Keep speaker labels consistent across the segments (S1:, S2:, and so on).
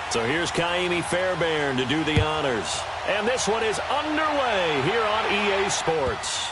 S1: So here's Kaimi Fairbairn to do the honors. And this one is underway here on EA Sports.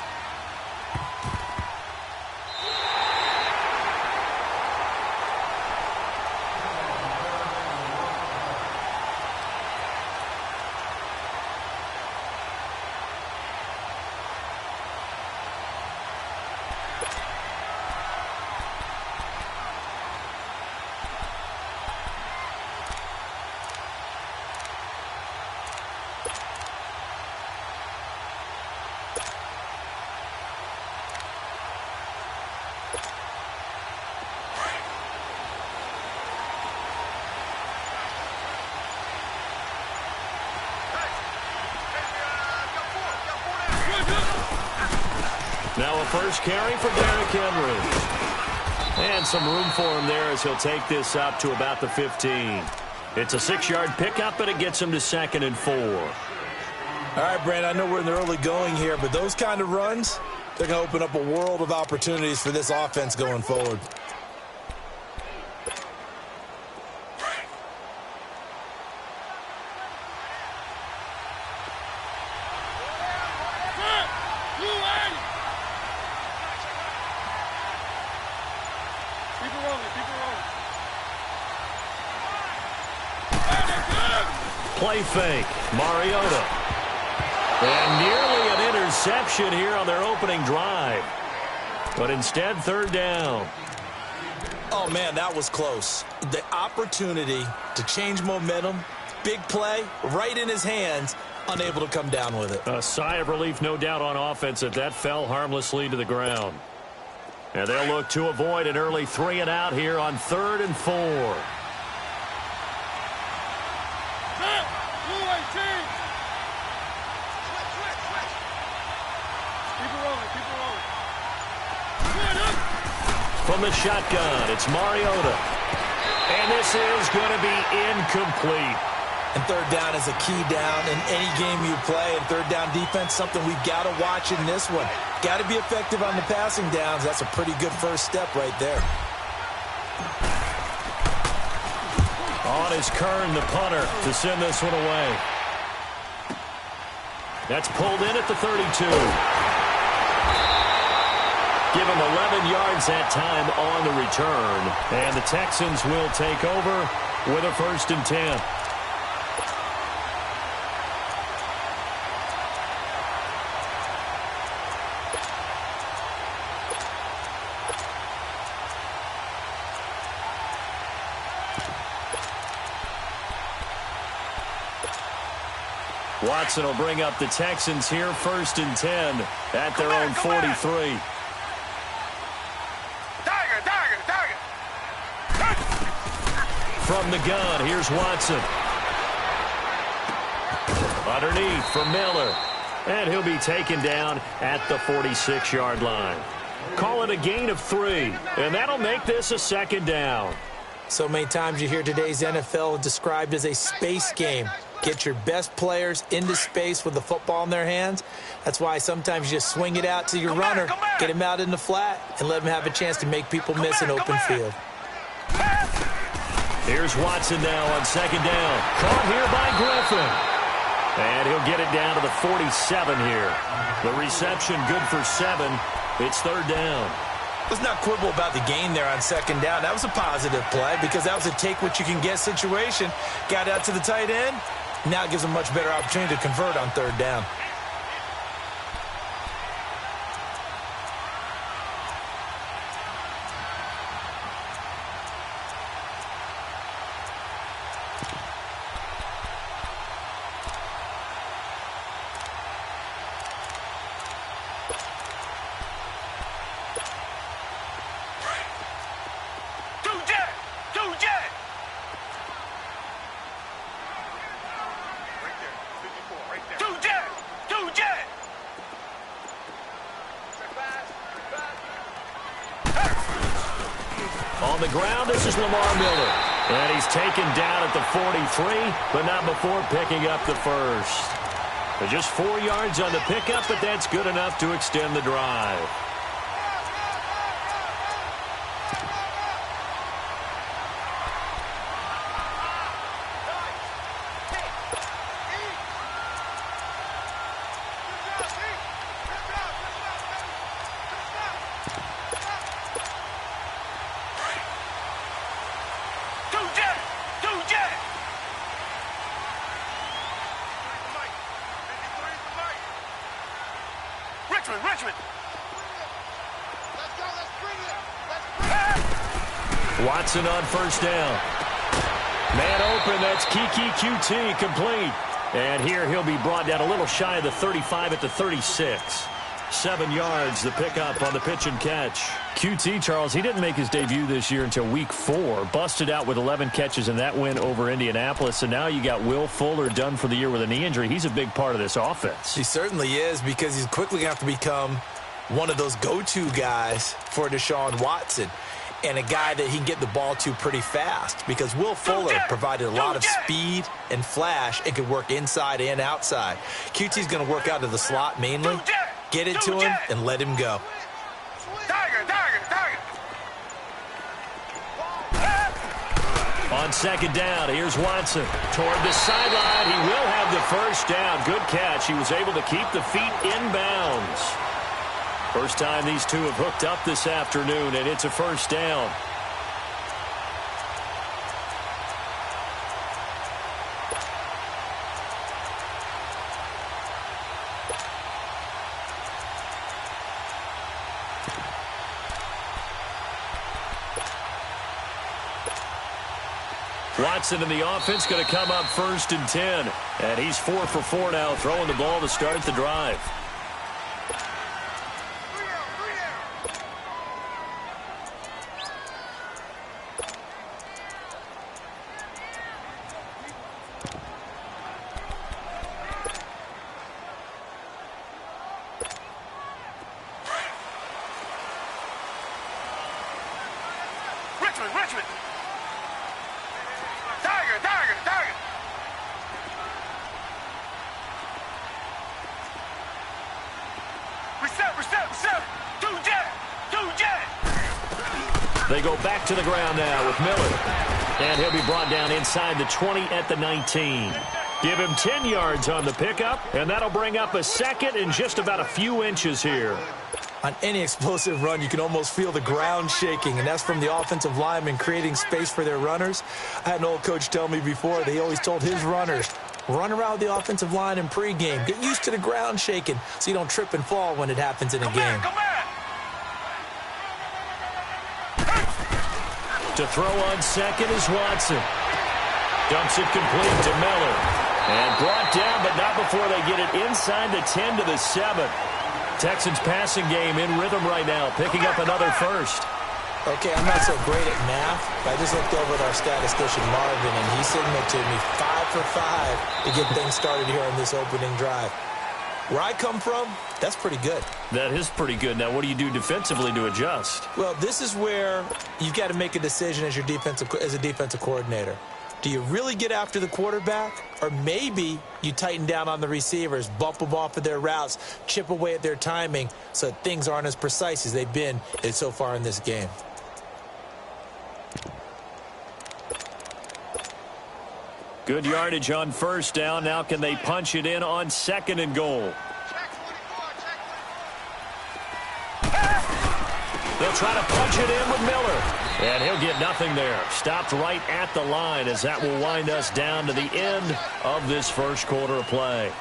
S1: Now a first carry for Derrick Henry. And some room for him there as he'll take this up to about the 15. It's a 6-yard pickup, but it gets him to 2nd and 4.
S2: All right, Brandon, I know we're in the early going here, but those kind of runs, they're going to open up a world of opportunities for this offense going forward.
S1: Play fake, Mariota. And nearly an interception here on their opening drive. But instead, 3rd down.
S2: Oh, man, that was close. The opportunity to change momentum, big play, right in his hands, unable to come down with it.
S1: A sigh of relief, no doubt, on offense that fell harmlessly to the ground. And they'll look to avoid an early 3 and out here on 3rd and 4. From the shotgun, it's Mariota. And this is going to be incomplete.
S2: And 3rd down is a key down in any game you play. And 3rd down defense, something we've got to watch in this one. Got to be effective on the passing downs. That's a pretty good first step right there.
S1: On is Kern, the punter, to send this one away. That's pulled in at the 32. Give him 11 yards that time on the return. And the Texans will take over with a 1st and 10. Watson will bring up the Texans here, 1st and 10 at their own 43. From the gun, here's Watson. Underneath for Miller. And he'll be taken down at the 46-yard line. Call it a gain of 3, and that'll make this a 2nd down.
S2: So many times you hear today's NFL described as a space game. Get your best players into space with the football in their hands. That's why sometimes you just swing it out to your runner, get him out in the flat, and let him have a chance to make people miss an open field.
S1: Here's Watson now on 2nd down. Caught here by Griffin. And he'll get it down to the 47 here. The reception good for 7. It's 3rd down.
S2: Let's not quibble about the gain there on 2nd down. That was a positive play because that was a take-what-you-can-get situation. Got out to the tight end. Now it gives them a much better opportunity to convert on 3rd down.
S1: On the ground, this is Lamar Miller. And he's taken down at the 43, but not before picking up the first. Just 4 yards on the pickup, but that's good enough to extend the drive.
S3: Richmond.
S1: Watson on first down. Man open, that's Kiki QT complete. And here he'll be brought down a little shy of the 35 at the 36. 7 yards, the pickup on the pitch and catch. QT, Charles, he didn't make his debut this year until week 4. Busted out with 11 catches in that win over Indianapolis. And now you got Will Fuller done for the year with a knee injury. He's a big part of this offense.
S2: He certainly is, because he's quickly going to have to become one of those go-to guys for Deshaun Watson, and a guy that he can get the ball to pretty fast, because Will Fuller provided a lot of speed and flash and could work inside and outside. QT's going to work out of the slot mainly. Get it to him and let him go.
S1: On second down, here's Watson toward the sideline. He will have the first down. Good catch. He was able to keep the feet inbounds. First time these two have hooked up this afternoon, and it's a first down. Watson in the offense going to come up 1st and 10. And he's 4 for 4 now, throwing the ball to start the drive.
S3: Richmond. Tiger. Reset. Two jet.
S1: They go back to the ground now with Miller. And he'll be brought down inside the 20 at the 19. Give him 10 yards on the pickup, and that'll bring up a second and just about a few inches here.
S2: On any explosive run, you can almost feel the ground shaking, and that's from the offensive linemen creating space for their runners. I had an old coach tell me before, they always told his runners, run around the offensive line in pregame. Get used to the ground shaking so you don't trip and fall when it happens in a game.
S1: To throw on second is Watson. Dumps it complete to Miller. And brought down, but not before they get it inside the 10 to the 7. Texans passing game in rhythm right now, picking up another first.
S2: Okay, I'm not so great at math, but I just looked over at our statistician, Marvin, and he signaled to me 5 for 5 to get things started here on this opening drive. Where I come from, that's pretty good.
S1: That is pretty good. Now, what do you do defensively to adjust?
S2: Well, this is where you've got to make a decision as a defensive coordinator. Do you really get after the quarterback? Or maybe you tighten down on the receivers, bump them off of their routes, chip away at their timing so that things aren't as precise as they've been so far in this game.
S1: Good yardage on first down. Now can they punch it in on 2nd and goal? They'll try to punch it in with Miller. And he'll get nothing there. Stopped right at the line, as that will wind us down to the end of this first quarter of play.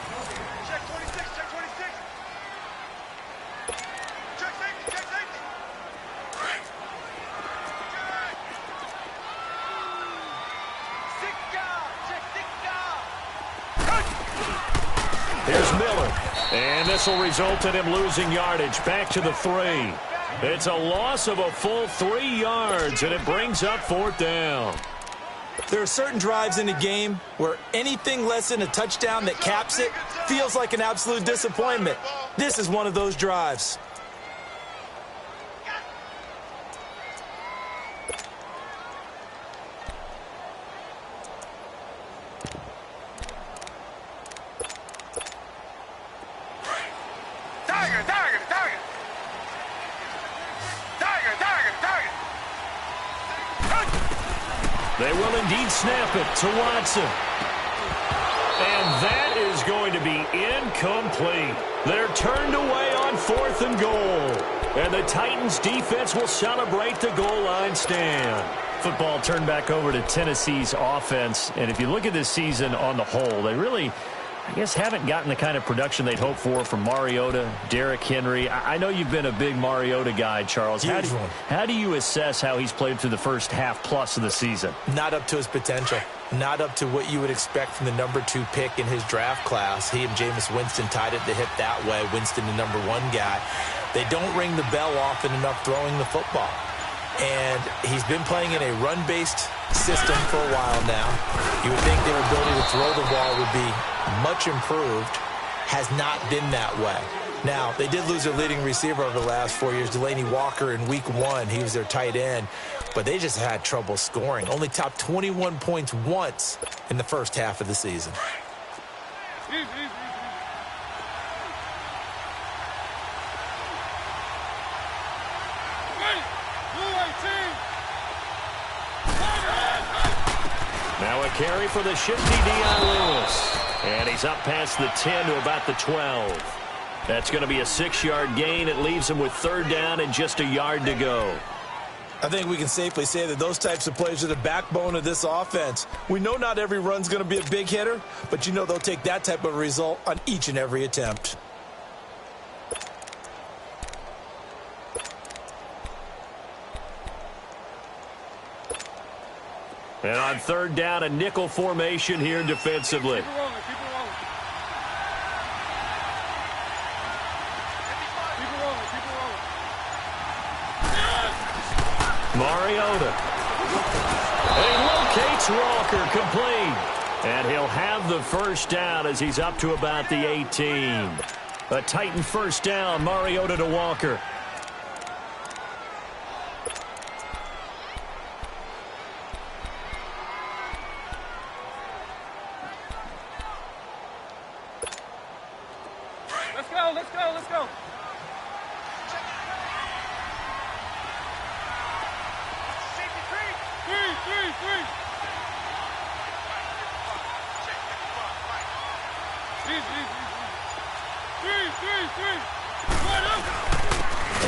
S1: Here's Miller. And this will result in him losing yardage. Back to the 3. It's a loss of a full 3 yards, and it brings up 4th down.
S2: There are certain drives in the game where anything less than a touchdown that caps it feels like an absolute disappointment. This is one of those drives.
S1: They will indeed snap it to Watson. And that is going to be incomplete. They're turned away on on 4th and goal. And the Titans defense will celebrate the goal line stand.
S4: Football turned back over to Tennessee's offense. And if you look at this season on the whole, they really, I guess, haven't gotten the kind of production they'd hoped for from Mariota, Derrick Henry. I know you've been a big Mariota guy, Charles. How do you assess how he's played through the first half plus of the season?
S2: Not up to his potential. Not up to what you would expect from the number 2 pick in his draft class. He and Jameis Winston tied at the hip that way. Winston, the number 1 guy. They don't ring the bell often enough throwing the football. And he's been playing in a run-based system for a while now. You would think their ability to throw the ball would be much improved. Has not been that way. Now, they did lose their leading receiver over the last 4 years, Delaney Walker, in week 1. He was their tight end. But they just had trouble scoring. Only topped 21 points once in the first half of the season.
S1: Now a carry for the shifty Dion Lewis. And he's up past the 10 to about the 12. That's going to be a 6-yard gain. It leaves him with 3rd down and just a yard to go.
S2: I think we can safely say that those types of plays are the backbone of this offense. We know not every run's going to be a big hitter, but you know they'll take that type of result on each and every attempt.
S1: And on 3rd down, a nickel formation here defensively.
S3: Keep it rolling, keep it rolling. Keep it rolling, keep it rolling.
S1: Mariota. And he locates Walker, complete. And he'll have the 1st down as he's up to about the 18. A Titan 1st down, Mariota to Walker.
S3: Let's go, let's go, let's go. Three. Three.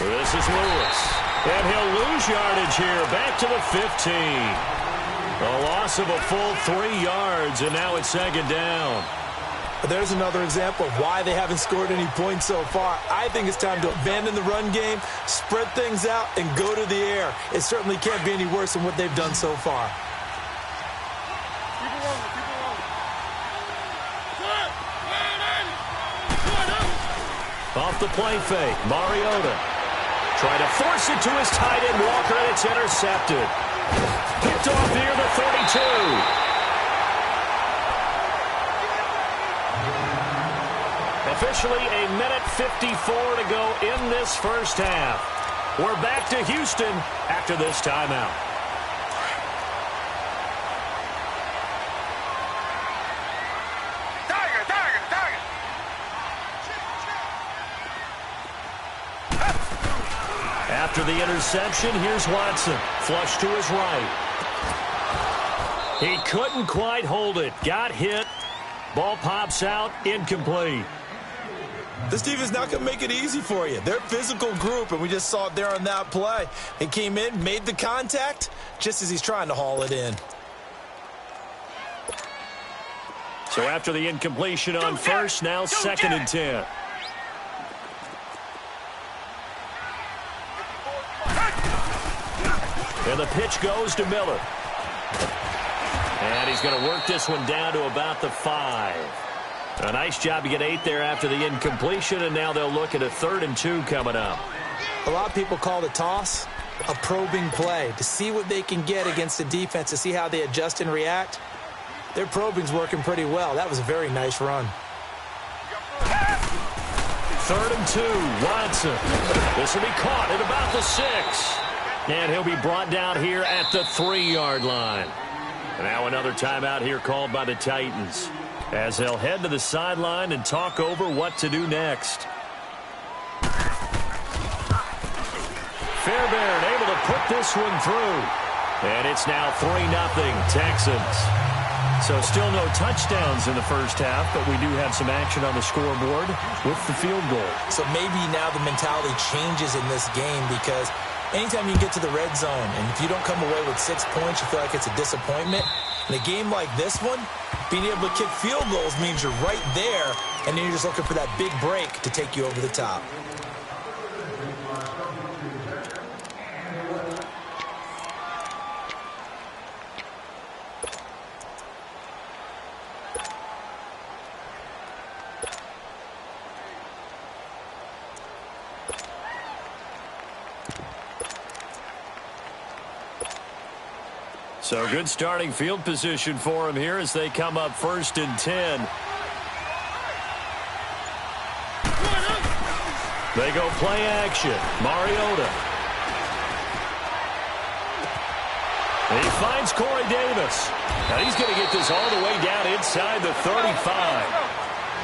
S1: This is Lewis. And he'll lose yardage here. Back to the 15. A loss of a full 3 yards, and now it's 2nd down.
S2: There's another example of why they haven't scored any points so far. I think it's time to abandon the run game, spread things out, and go to the air. It certainly can't be any worse than what they've done so far.
S3: Keep it rolling, keep it rolling.
S1: Off the play fake, Mariota. Trying to force it to his tight end, Walker, and it's intercepted. Picked off near the 32. Officially a minute 54 to go in this first half. We're back to Houston after this timeout.
S3: Tiger.
S1: After the interception, here's Watson. Flush to his right. He couldn't quite hold it. Got hit. Ball pops out. Incomplete.
S2: This defense is not going to make it easy for you. They're a physical group, and we just saw it there on that play. He came in, made the contact, just as he's trying to haul it in.
S1: So after the incompletion on first, now 2nd and 10. And the pitch goes to Miller. And he's going to work this one down to about the 5. A nice job to get 8 there after the incompletion, and now they'll look at a 3rd and 2 coming up.
S2: A lot of people call the toss a probing play to see what they can get against the defense, to see how they adjust and react. Their probing's working pretty well. That was a very nice run.
S1: 3rd and 2, Watson. This will be caught at about the 6. And he'll be brought down here at the 3-yard line. Now another timeout here called by the Titans, as they'll head to the sideline and talk over what to do next. Fairbairn able to put this one through. And it's now 3-0 Texans.
S4: So still no touchdowns in the first half, but we do have some action on the scoreboard with the field goal. So maybe now the mentality changes in this game because anytime you get to the red zone and if you don't come away with 6 points, you feel like it's a disappointment. In a game like this one, being able to kick field goals means you're right there, and then you're just looking for that big break to take you over the top. So good starting field position for him here as they come up 1st and 10. They go play action. Mariota. He finds Corey Davis. And he's going to get this all the way down inside the 35.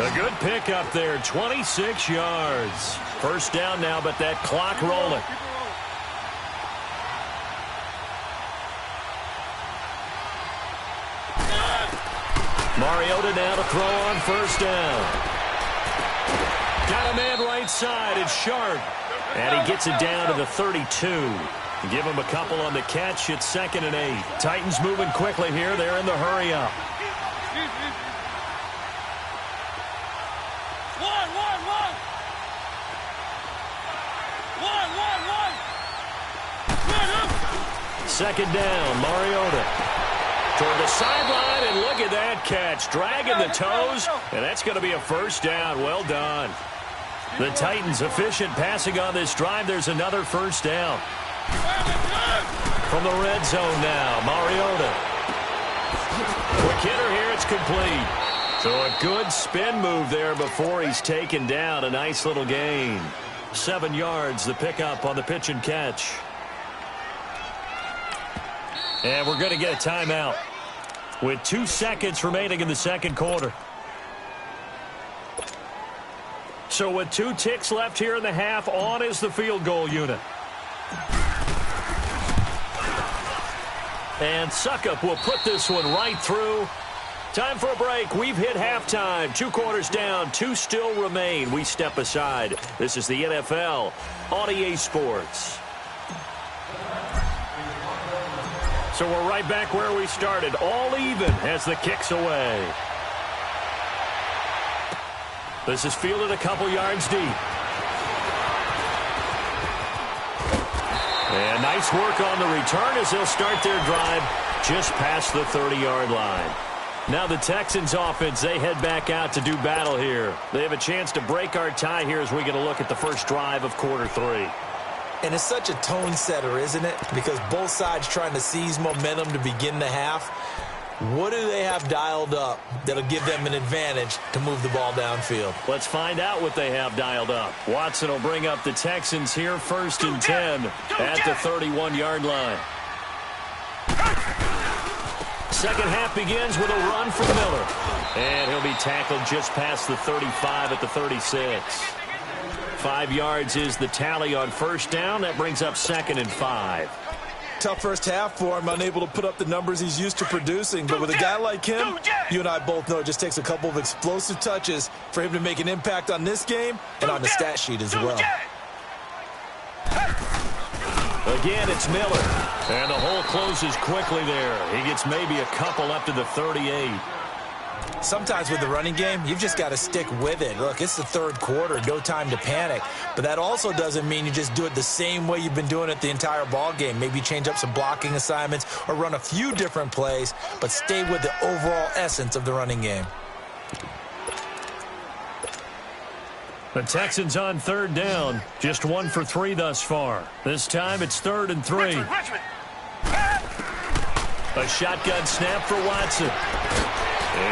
S4: A good pickup there, 26 yards. First down now, but that clock rolling. Mariota now to throw on 1st down. Got a man right side. It's Sharp. And he gets it down to the 32. Give him a couple on the catch. It's 2nd and 8. Titans moving quickly here. They're in the hurry up. Second down, Mariota. Toward the sideline, and look at that catch. Dragging the toes, and that's going to be a 1st down. Well done. The Titans efficient passing on this drive. There's another 1st down. From the red zone now, Mariota. Quick hitter here, it's complete. So a good spin move there before he's taken down. A nice little gain. 7 yards, the pickup on the pitch and catch. And we're going to get a timeout with 2 seconds remaining in the second quarter. So with 2 ticks left here in the half, on is the field goal unit. And Suckup will put this one right through. Time for a break. We've hit halftime. 2 quarters down, 2 still remain. We step aside. This is the NFL on EA Sports. So we're right back where we started, all even as the kick's away. This is fielded a couple yards deep. And nice work on the return as they'll start their drive just past the 30-yard line. Now the Texans offense, they head back out to do battle here. They have a chance to break our tie here as we get a look at the first drive of quarter 3.
S2: And it's such a tone setter, isn't it? Because both sides trying to seize momentum to begin the half. What do they have dialed up that'll give them an advantage to move the ball downfield?
S4: Let's find out what they have dialed up. Watson will bring up the Texans here 1st and 10 at the 31-yard line. Second half begins with a run from Miller. And he'll be tackled just past the 35 at the 36. 5 yards is the tally on 1st down. That brings up 2nd and 5.
S2: Tough first half for him, unable to put up the numbers he's used to producing. But with a guy like him, you and I both know it just takes a couple of explosive touches for him to make an impact on this game and on the stat sheet as well.
S4: Again, it's Miller. And the hole closes quickly there. He gets maybe a couple up to the 38.
S2: Sometimes with the running game, you've just got to stick with it. Look, it's the 3rd quarter, no time to panic. But that also doesn't mean you just do it the same way you've been doing it the entire ball game. Maybe change up some blocking assignments or run a few different plays, but stay with the overall essence of the running game.
S4: The Texans on 3rd down, just 1 for 3 thus far. This time it's 3rd and 3. A shotgun snap for Watson.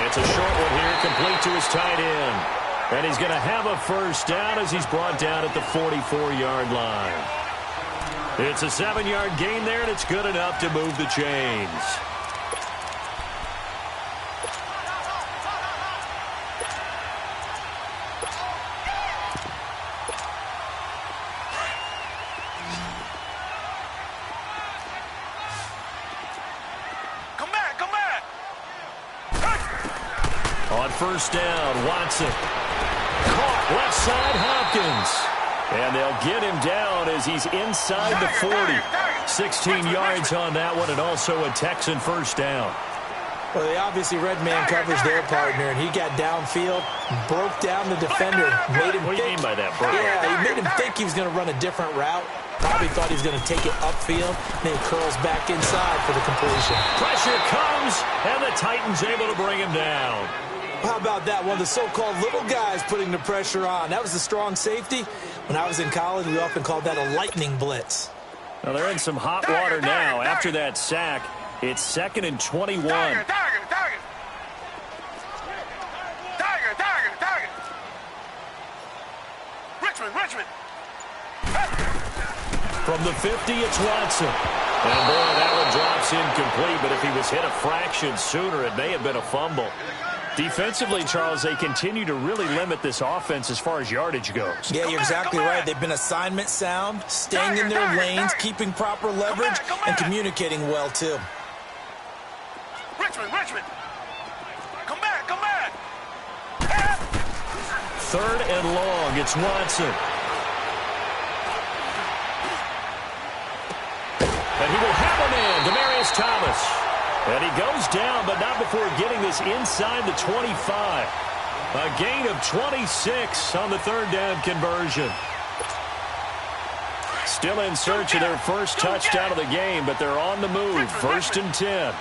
S4: It's a short one here, complete to his tight end. And he's going to have a 1st down as he's brought down at the 44-yard line. It's a 7-yard gain there, and it's good enough to move the chains.
S1: On first down, Watson. Caught left side, Hopkins. And they'll get him down as he's inside the 40. 16 yards on that one, and also a Texan first down.
S2: Well, they obviously read man coverage their partner, and he got downfield, broke down the defender, made him
S1: What do you mean by that, bro?
S2: Yeah, he made him think he was going to run a different route. Probably thought he was going to take it upfield. Then he curls back inside for the completion.
S1: Pressure comes, and the Titans able to bring him down.
S2: How about that? One of the so-called little guys putting the pressure on. That was the strong safety. When I was in college, we often called that a lightning blitz.
S4: Now they're in some hot water now after that sack. It's 2nd and 21.
S3: Tiger. Richmond.
S1: From the 50, it's Watson. And, boy, that one drops incomplete, but if he was hit a fraction sooner, it may have been a fumble.
S4: Defensively, Charles, they continue to really limit this offense as far as yardage goes.
S2: Yeah, you're exactly right. They've been assignment sound, staying in their lanes, keeping proper leverage, and communicating well, too.
S3: Richmond. Come back.
S1: 3rd and long, it's Watson. And he will have a man, Demaryius Thomas. And he goes down, but not before getting this inside the 25. A gain of 26 on the 3rd down conversion. Still in search of their first touchdown of the game, but they're on the move. 1st and 10.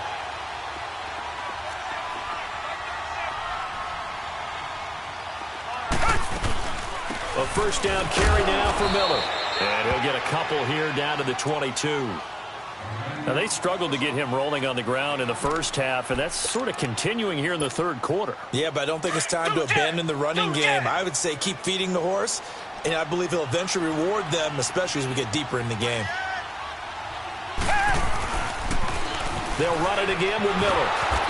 S1: A first down carry now for Miller. And he'll get a couple here down to the 22. Now, they struggled to get him rolling on the ground in the first half, and that's sort of continuing here in the 3rd quarter.
S2: Yeah, but I don't think it's time to abandon the running game. I would say keep feeding the horse, and I believe he'll eventually reward them, especially as we get deeper in the game.
S1: They'll run it again with Miller.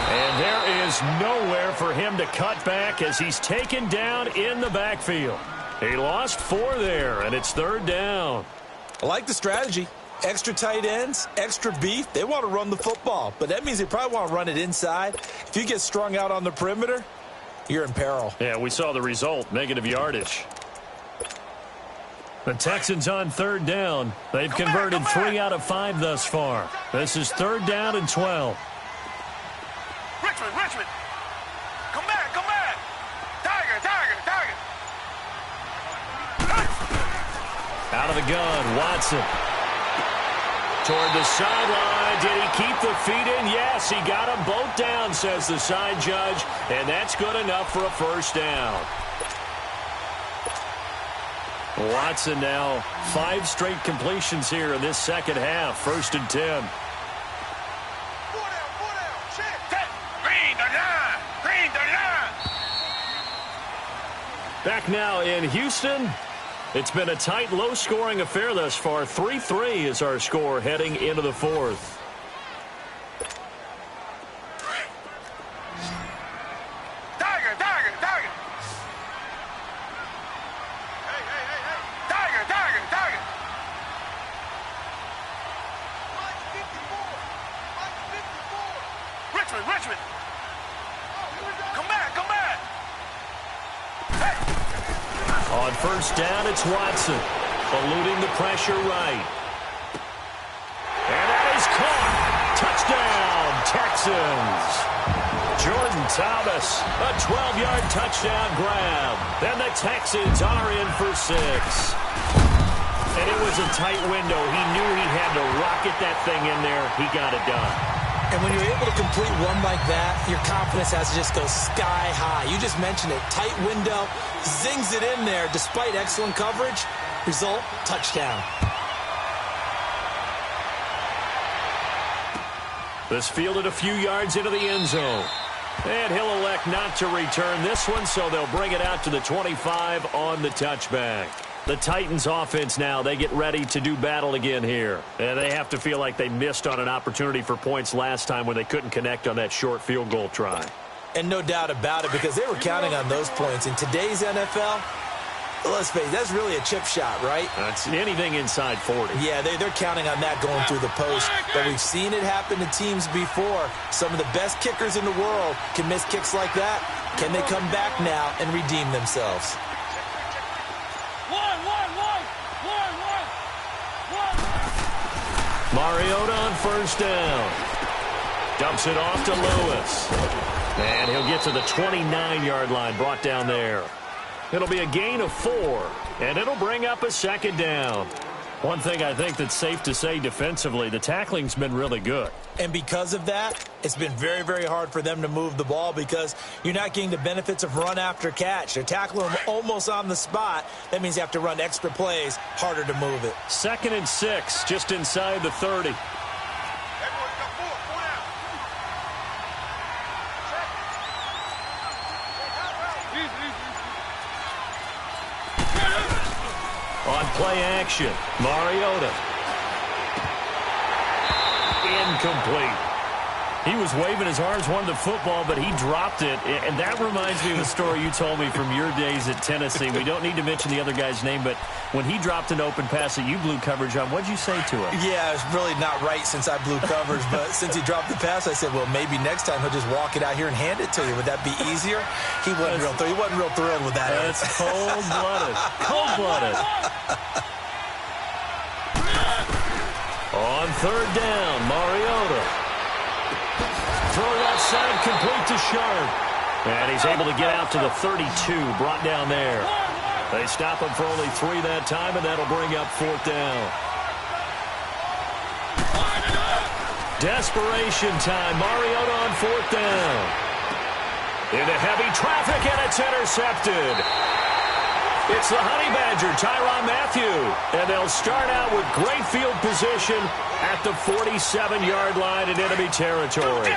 S1: And there is nowhere for him to cut back as he's taken down in the backfield. He lost 4 there, and it's 3rd down.
S2: I like the strategy. Extra tight ends, extra beef. They want to run the football, but that means they probably want to run it inside. If you get strung out on the perimeter, you're in peril.
S1: Yeah, we saw the result, negative yardage. The Texans on 3rd down. They've converted 3 out of 5 thus far. This is 3rd down and 12.
S3: Richmond. Come back. Tiger.
S1: Out of the gun, Watson. Toward the sideline. Did he keep the feet in? Yes, he got them both down, says the side judge. And that's good enough for a first down. Watson now 5 straight completions here in this second half. 1st and 10. Back now in Houston. It's been a tight, low-scoring affair thus far. 3-3 is our score heading into the 4th.
S3: Tiger. Tiger. Richmond. Come back.
S1: On first down, it's Watson. Eluding the pressure right. And that is caught. Touchdown, Texans. Jordan Thomas, a 12-yard touchdown grab. Then the Texans are in for 6. And it was a tight window. He knew he had to rocket that thing in there. He got it done.
S2: And when you're able to complete one like that, your confidence has to just go sky high. You just mentioned it. Tight window, zings it in there despite excellent coverage. Result, touchdown.
S1: This fielded a few yards into the end zone. And he'll elect not to return this one, so they'll bring it out to the 25 on the touchback. The Titans offense now, they get ready to do battle again here. And they have to feel like they missed on an opportunity for points last time when they couldn't connect on that short field goal try.
S2: And no doubt about it, because they were counting on those points. In today's NFL, Well, let's face it, that's really a chip shot, right?
S4: That's anything inside 40.
S2: Yeah, they're counting on that going through the post. But we've seen it happen to teams before. Some of the best kickers in the world can miss kicks like that. Can they come back now and redeem themselves?
S1: Mariota on first down. Dumps it off to Lewis. And he'll get to the 29-yard line, brought down there. It'll be a gain of 4, and it'll bring up a second down.
S4: One thing I think that's safe to say defensively, the tackling's been really good.
S2: And because of that, it's been very, very hard for them to move the ball because you're not getting the benefits of run after catch. They're tackling them almost on the spot. That means you have to run extra plays, harder to move it.
S4: 2nd and 6, just inside the 30.
S1: On play action, Mariota. Incomplete.
S4: He was waving his arms, wanted the football, but he dropped it. And that reminds me of a story you told me from your days at Tennessee. We don't need to mention the other guy's name, but when he dropped an open pass that you blew coverage on, what'd you say to him?
S2: Yeah, it's really not right since I blew coverage, but since he dropped the pass, I said, well, maybe next time he'll just walk it out here and hand it to you. Would that be easier? He wasn't real thrilled with that.
S4: That's cold-blooded. Cold-blooded.
S1: On 3rd down, Mariota. Throw outside, complete to Sharp. And he's able to get out to the 32, brought down there. They stop him for only 3 that time, and that'll bring up 4th down. Desperation time. Mariota on 4th down. Into heavy traffic, and it's intercepted. It's the Honey Badger, Tyrann Mathieu. And they'll start out with great field position at the 47-yard line in enemy territory.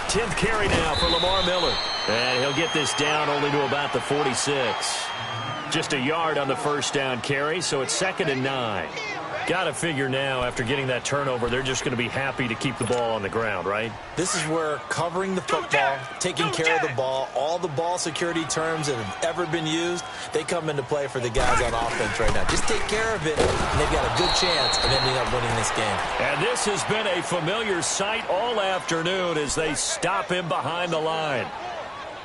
S1: 10th carry now for Lamar Miller. And he'll get this down only to about the 46. Just a yard on the first down carry, so it's 2nd and 9. Got to figure now, after getting that turnover, they're just going to be happy to keep the ball on the ground, right?
S2: This is where covering the football, taking care of the ball, all the ball security terms that have ever been used, they come into play for the guys on offense right now. Just take care of it, and they've got a good chance of ending up winning this game.
S1: And this has been a familiar sight all afternoon as they stop him behind the line.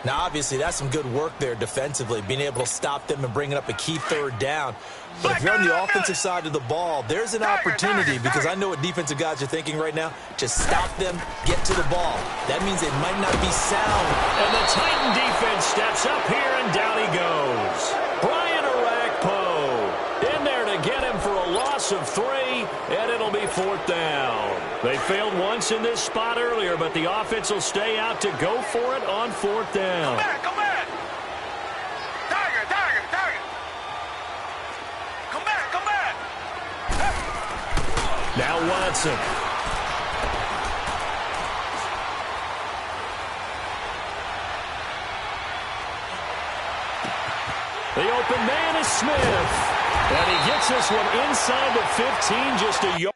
S2: Now, obviously, that's some good work there defensively, being able to stop them and bringing up a key 3rd down. But if you're on the offensive side of the ball, there's an opportunity because I know what defensive guys are thinking right now. Just stop them, get to the ball. That means they might not be sound.
S1: And the Titan defense steps up here, and down he goes. Brian Orakpo in there to get him for a loss of 3, and it'll be 4th down. They failed once in this spot earlier, but the offense will stay out to go for it on 4th down.
S3: Come back. Target. Come back.
S1: Now Watson. The open man is Smith. And he gets this one inside the 15, just a yard.